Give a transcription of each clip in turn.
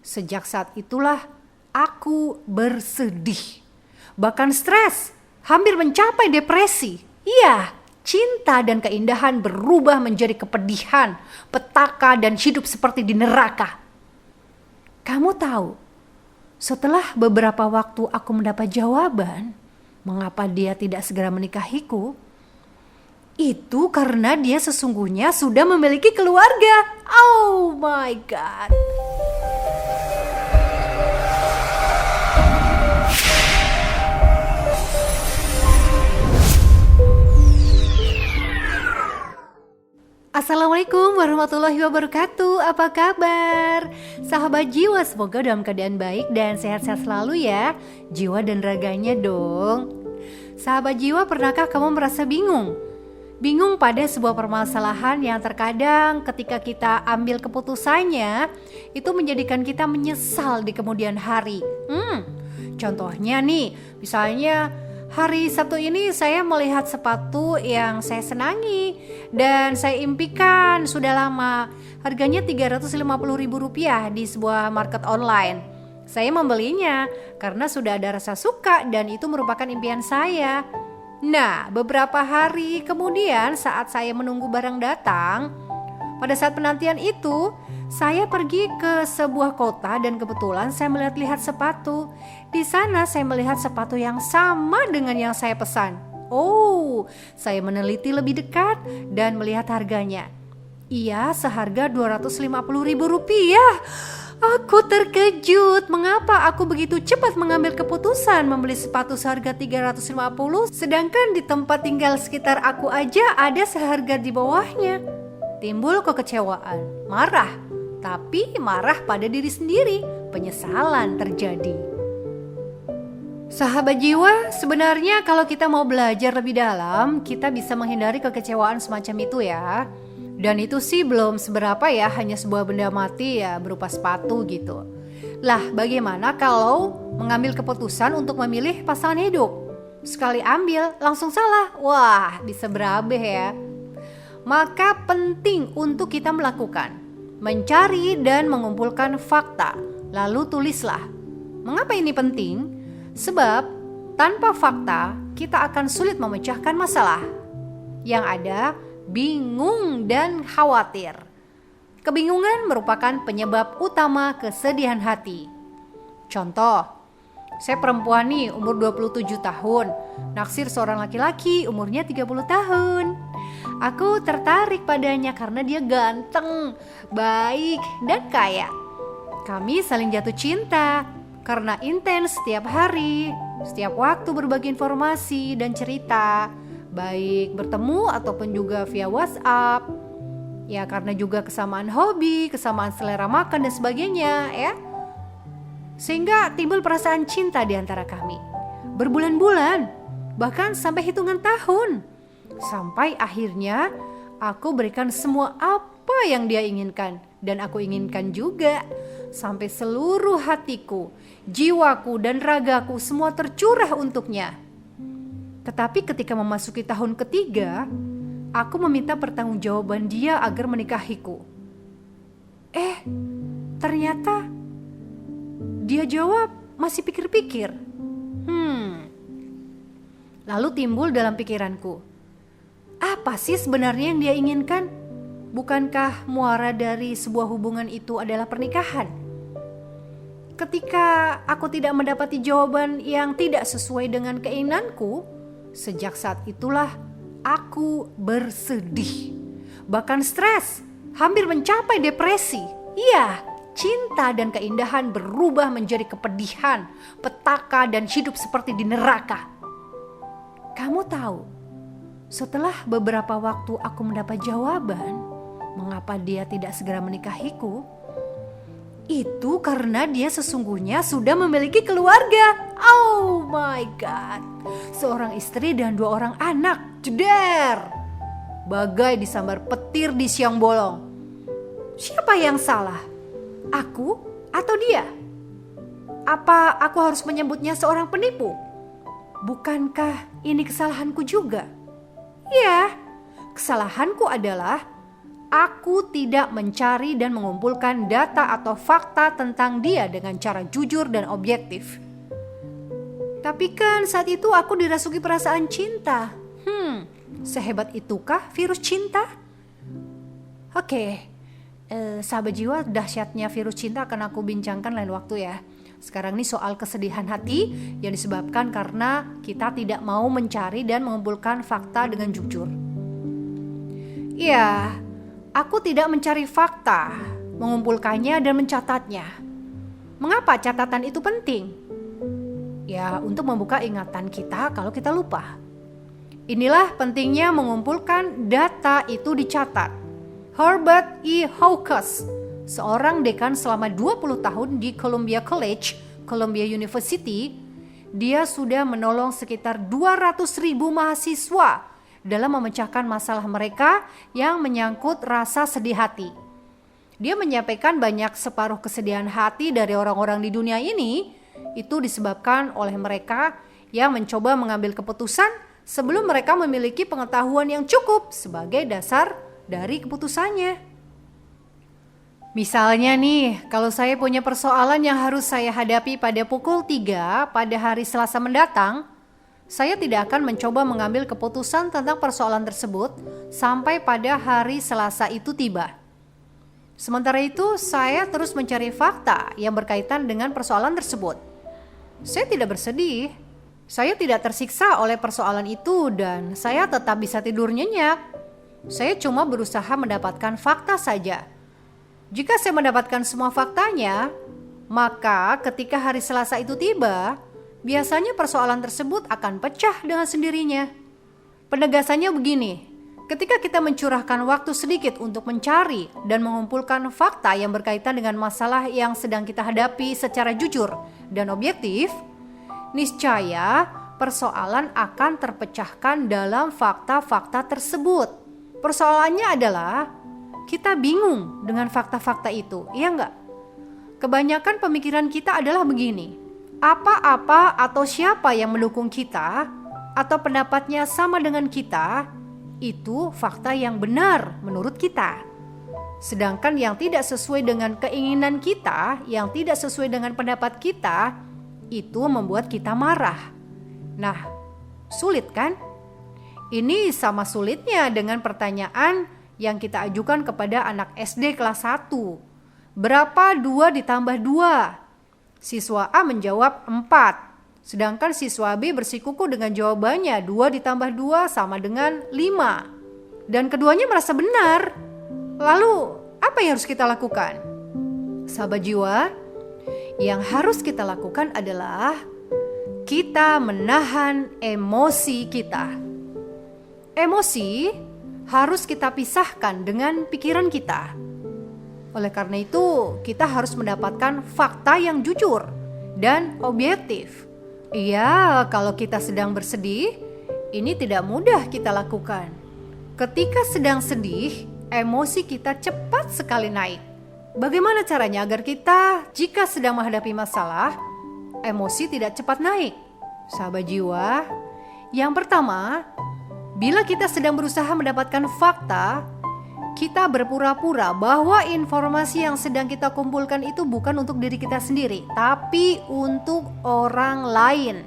Sejak saat itulah aku bersedih, bahkan stres, hampir mencapai depresi. Iya, cinta dan keindahan berubah menjadi kepedihan, petaka dan hidup seperti di neraka. Kamu tahu, setelah beberapa waktu aku mendapat jawaban, mengapa dia tidak segera menikahiku? Itu karena dia sesungguhnya sudah memiliki keluarga. Oh my God. Assalamualaikum warahmatullahi wabarakatuh. Apa kabar? Sahabat jiwa, semoga dalam keadaan baik dan sehat-sehat selalu ya. Jiwa dan raganya dong. Sahabat jiwa, pernahkah kamu merasa bingung? Bingung pada sebuah permasalahan yang terkadang ketika kita ambil keputusannya, itu menjadikan kita menyesal di kemudian hari. Contohnya nih, misalnya hari Sabtu ini saya melihat sepatu yang saya senangi dan saya impikan sudah lama. Harganya Rp350.000 di sebuah market online. Saya membelinya karena sudah ada rasa suka dan itu merupakan impian saya. Nah, beberapa hari kemudian saat saya menunggu barang datang, pada saat penantian itu, saya pergi ke sebuah kota dan kebetulan saya melihat-lihat sepatu. Di sana saya melihat sepatu yang sama dengan yang saya pesan. Oh, saya meneliti lebih dekat dan melihat harganya. Ia seharga Rp250.000. Aku terkejut. Mengapa aku begitu cepat mengambil keputusan membeli sepatu seharga 350, sedangkan di tempat tinggal sekitar aku aja ada seharga di bawahnya. Timbul kekecewaan, marah. Tapi marah pada diri sendiri, penyesalan terjadi. Sahabat jiwa, sebenarnya kalau kita mau belajar lebih dalam, kita bisa menghindari kekecewaan semacam itu ya. Dan itu sih belum seberapa ya, hanya sebuah benda mati ya berupa sepatu gitu. Lah, bagaimana kalau mengambil keputusan untuk memilih pasangan hidup? Sekali ambil, langsung salah. Wah, bisa berabe ya. Maka penting untuk kita melakukan mencari dan mengumpulkan fakta, lalu tulislah. Mengapa ini penting? Sebab tanpa fakta kita akan sulit memecahkan masalah. Yang ada bingung dan khawatir. Kebingungan merupakan penyebab utama kesedihan hati. Contoh, saya perempuan nih, umur 27 tahun, naksir seorang laki-laki umurnya 30 tahun. Aku tertarik padanya karena dia ganteng, baik, dan kaya. Kami saling jatuh cinta karena intens setiap hari, setiap waktu berbagi informasi dan cerita, baik bertemu ataupun juga via WhatsApp. Ya, karena juga kesamaan hobi, kesamaan selera makan dan sebagainya ya. Sehingga timbul perasaan cinta di antara kami. Berbulan-bulan, bahkan sampai hitungan tahun. Sampai akhirnya aku berikan semua apa yang dia inginkan dan aku inginkan juga. Sampai seluruh hatiku, jiwaku dan ragaku semua tercurah untuknya. Tetapi ketika memasuki tahun ketiga, aku meminta pertanggungjawaban dia agar menikahiku. Ternyata dia jawab masih pikir-pikir. Lalu timbul dalam pikiranku, apa sih sebenarnya yang dia inginkan? Bukankah muara dari sebuah hubungan itu adalah pernikahan? Ketika aku tidak mendapati jawaban yang tidak sesuai dengan keinginanku, sejak saat itulah aku bersedih, bahkan stres, hampir mencapai depresi. Iya, cinta dan keindahan berubah menjadi kepedihan, petaka dan hidup seperti di neraka. Kamu tahu, setelah beberapa waktu aku mendapat jawaban, mengapa dia tidak segera menikahiku? Itu karena dia sesungguhnya sudah memiliki keluarga. Oh my God. Seorang istri dan 2 orang anak. Jeder. Bagai disambar petir di siang bolong. Siapa yang salah? Aku atau dia? Apa aku harus menyebutnya seorang penipu? Bukankah ini kesalahanku juga? Ya, kesalahanku adalah Aku tidak mencari dan mengumpulkan data atau fakta tentang dia dengan cara jujur dan objektif. Tapi kan saat itu aku dirasuki perasaan cinta. Sehebat itukah virus cinta? Oke, sahabat jiwa, dahsyatnya virus cinta akan aku bincangkan lain waktu ya. Sekarang ini soal kesedihan hati yang disebabkan karena kita tidak mau mencari dan mengumpulkan fakta dengan jujur. Ya, aku tidak mencari fakta, mengumpulkannya dan mencatatnya. Mengapa catatan itu penting? Ya, untuk membuka ingatan kita kalau kita lupa. Inilah pentingnya mengumpulkan data itu dicatat. Herbert E. Hawkes, seorang dekan selama 20 tahun di Columbia College, Columbia University, dia sudah menolong sekitar 200.000 mahasiswa dalam memecahkan masalah mereka yang menyangkut rasa sedih hati. Dia menyampaikan banyak separuh kesedihan hati dari orang-orang di dunia ini itu disebabkan oleh mereka yang mencoba mengambil keputusan sebelum mereka memiliki pengetahuan yang cukup sebagai dasar dari keputusannya. Misalnya nih, kalau saya punya persoalan yang harus saya hadapi pada pukul 3 pada hari Selasa mendatang, saya tidak akan mencoba mengambil keputusan tentang persoalan tersebut sampai pada hari Selasa itu tiba. Sementara itu, saya terus mencari fakta yang berkaitan dengan persoalan tersebut. Saya tidak bersedih, saya tidak tersiksa oleh persoalan itu dan saya tetap bisa tidur nyenyak. Saya cuma berusaha mendapatkan fakta saja. Jika saya mendapatkan semua faktanya, maka ketika hari Selasa itu tiba, biasanya persoalan tersebut akan pecah dengan sendirinya. Penegasannya begini, ketika kita mencurahkan waktu sedikit untuk mencari dan mengumpulkan fakta yang berkaitan dengan masalah yang sedang kita hadapi secara jujur dan objektif, niscaya persoalan akan terpecahkan dalam fakta-fakta tersebut. Persoalannya adalah kita bingung dengan fakta-fakta itu, iya enggak? Kebanyakan pemikiran kita adalah begini. Apa-apa atau siapa yang mendukung kita atau pendapatnya sama dengan kita, itu fakta yang benar menurut kita. Sedangkan yang tidak sesuai dengan keinginan kita, yang tidak sesuai dengan pendapat kita, itu membuat kita marah. Nah, sulit kan? Ini sama sulitnya dengan pertanyaan yang kita ajukan kepada anak SD kelas 1. Berapa 2 ditambah 2? Siswa A menjawab 4, sedangkan siswa B bersikukuh dengan jawabannya 2 ditambah 2 sama dengan 5. Dan keduanya merasa benar. Lalu apa yang harus kita lakukan? Sahabat jiwa, yang harus kita lakukan adalah kita menahan emosi kita. Emosi harus kita pisahkan dengan pikiran kita. Oleh karena itu, kita harus mendapatkan fakta yang jujur dan objektif. Iya, kalau kita sedang bersedih, ini tidak mudah kita lakukan. Ketika sedang sedih, emosi kita cepat sekali naik. Bagaimana caranya agar kita, jika sedang menghadapi masalah, emosi tidak cepat naik? Sahabat jiwa, yang pertama, bila kita sedang berusaha mendapatkan fakta, kita berpura-pura bahwa informasi yang sedang kita kumpulkan itu bukan untuk diri kita sendiri, tapi untuk orang lain.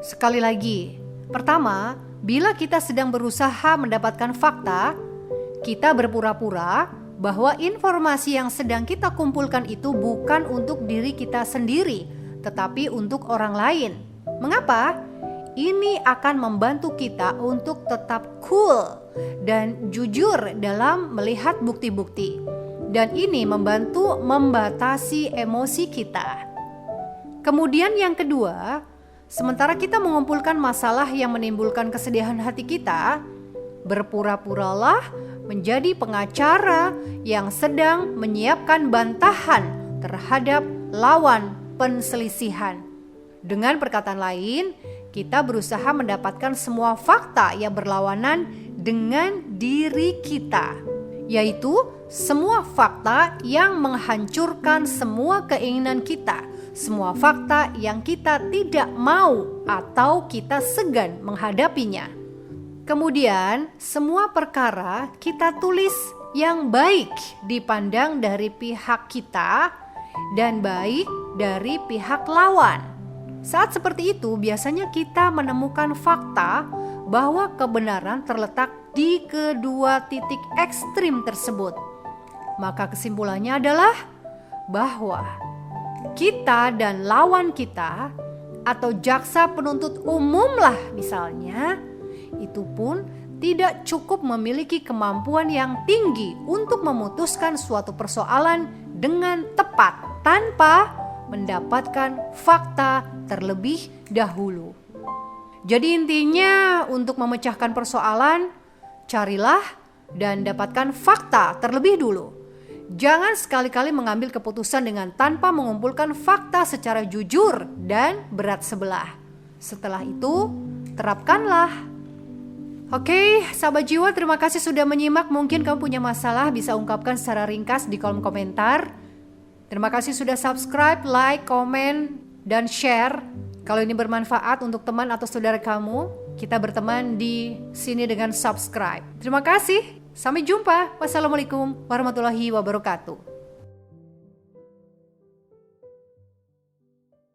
Sekali lagi, pertama, bila kita sedang berusaha mendapatkan fakta, kita berpura-pura bahwa informasi yang sedang kita kumpulkan itu bukan untuk diri kita sendiri, tetapi untuk orang lain. Mengapa? Ini akan membantu kita untuk tetap cool dan jujur dalam melihat bukti-bukti. Dan ini membantu membatasi emosi kita. Kemudian yang kedua, sementara kita mengumpulkan masalah yang menimbulkan kesedihan hati kita, berpura-puralah menjadi pengacara yang sedang menyiapkan bantahan terhadap lawan penselisihan. Dengan perkataan lain, kita berusaha mendapatkan semua fakta yang berlawanan dengan diri kita, yaitu semua fakta yang menghancurkan semua keinginan kita, semua fakta yang kita tidak mau atau kita segan menghadapinya. Kemudian, semua perkara kita tulis yang baik dipandang dari pihak kita dan baik dari pihak lawan. Saat seperti itu, biasanya kita menemukan fakta bahwa kebenaran terletak di kedua titik ekstrim tersebut. Maka kesimpulannya adalah bahwa kita dan lawan kita atau jaksa penuntut umum lah misalnya, itu pun tidak cukup memiliki kemampuan yang tinggi untuk memutuskan suatu persoalan dengan tepat tanpa mendapatkan fakta terlebih dahulu. Jadi intinya untuk memecahkan persoalan, carilah dan dapatkan fakta terlebih dulu. Jangan sekali-kali mengambil keputusan dengan tanpa mengumpulkan fakta secara jujur dan berat sebelah. Setelah itu, terapkanlah. Oke, sahabat jiwa, terima kasih sudah menyimak. Mungkin kamu punya masalah, bisa ungkapkan secara ringkas di kolom komentar. Terima kasih sudah subscribe, like, komen, dan share. Kalau ini bermanfaat untuk teman atau saudara kamu, kita berteman di sini dengan subscribe. Terima kasih, sampai jumpa. Wassalamualaikum warahmatullahi wabarakatuh.